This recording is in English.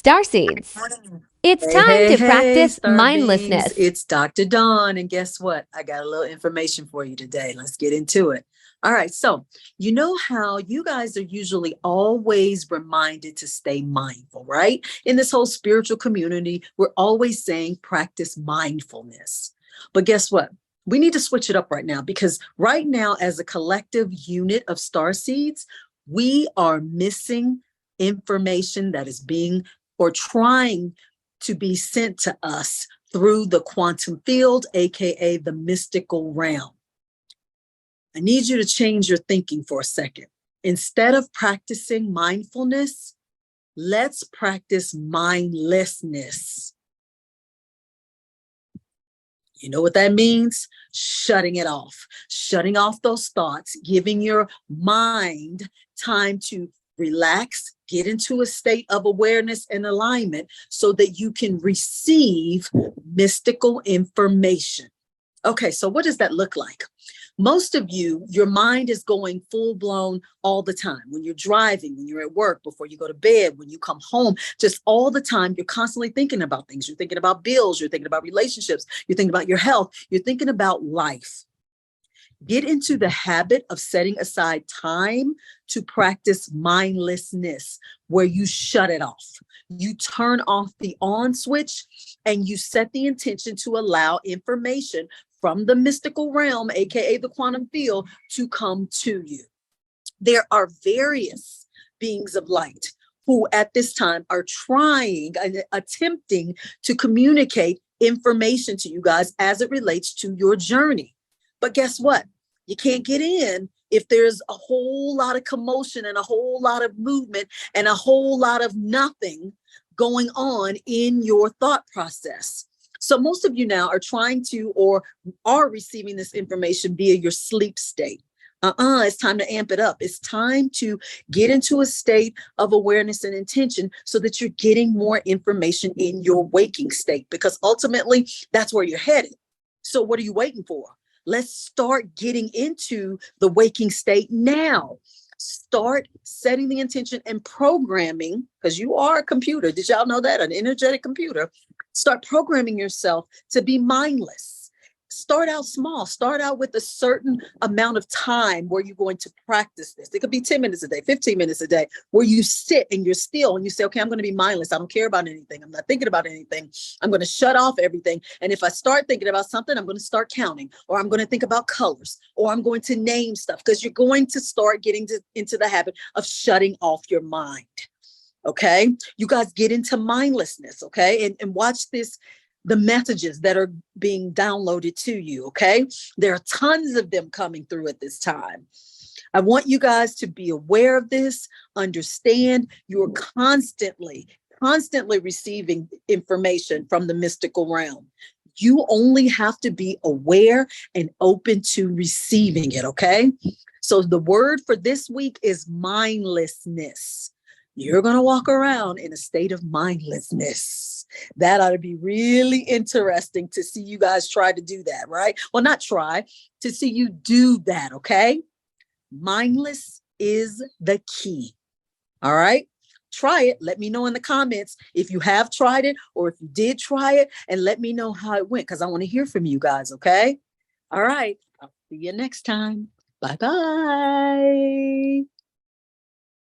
Starseeds. It's Hey, time hey, to hey, practice Star Beings. mindlessness. It's Dr. Dawn. And guess what? I got a little information for you today. Let's get into it. All right. So, you know how you guys are usually always reminded to stay mindful, right? In this whole spiritual community, we're always saying practice mindfulness. But guess what? We need to switch it up right now because right now, as a collective unit of star seeds, we are missing information that is being or trying to be sent to us through the quantum field, AKA the mystical realm. I need you to change your thinking for a second. Instead of practicing mindfulness, let's practice mindlessness. You know what that means? Shutting off those thoughts, giving your mind time to relax, get into a state of awareness and alignment so that you can receive mystical information. Okay, so what does that look like? Most of you, your mind is going full blown all the time. When you're driving, when you're at work, before you go to bed, when you come home, just all the time, you're constantly thinking about things. You're thinking about bills, you're thinking about relationships, you're thinking about your health, you're thinking about life. Get into the habit of setting aside time to practice mindlessness, where you shut it off. You turn off the on switch and you set the intention to allow information from the mystical realm, AKA the quantum field, to come to you. There are various beings of light who at this time are trying and attempting to communicate information to you guys as it relates to your journey. But guess what? You can't get in if there's a whole lot of commotion and a whole lot of movement and a whole lot of nothing going on in your thought process. So most of you now are trying to or are receiving this information via your sleep state. It's time to amp it up. It's time to get into a state of awareness and intention so that you're getting more information in your waking state, because ultimately that's where you're headed. So what are you waiting for? Let's start getting into the waking state now. Start setting the intention and programming, because you are a computer. Did y'all know that? An energetic computer. Start programming yourself to be mindless. Start out small. Start out with a certain amount of time where you're going to practice this. It could be 10 minutes a day, 15 minutes a day, where you sit and you're still and you say, okay, I'm going to be mindless. I don't care about anything. I'm not thinking about anything. I'm going to shut off everything. And if I start thinking about something, I'm going to start counting, or I'm going to think about colors, or I'm going to name stuff, because you're going to start getting into the habit of shutting off your mind. Okay. You guys get into mindlessness. Okay. And watch this, the messages that are being downloaded to you. Okay. There are tons of them coming through at this time. I want you guys to be aware of this, understand you're constantly receiving information from the mystical realm. You only have to be aware and open to receiving it. Okay. So the word for this week is mindlessness. You're going to walk around in a state of mindlessness. That ought to be really interesting to see you guys try to do that, right? Well, not try, to see you do that, okay? Mindless is the key. All right? Try it. Let me know in the comments if you have tried it or if you did try it, and let me know how it went, because I want to hear from you guys, okay? All right. I'll see you next time. Bye-bye.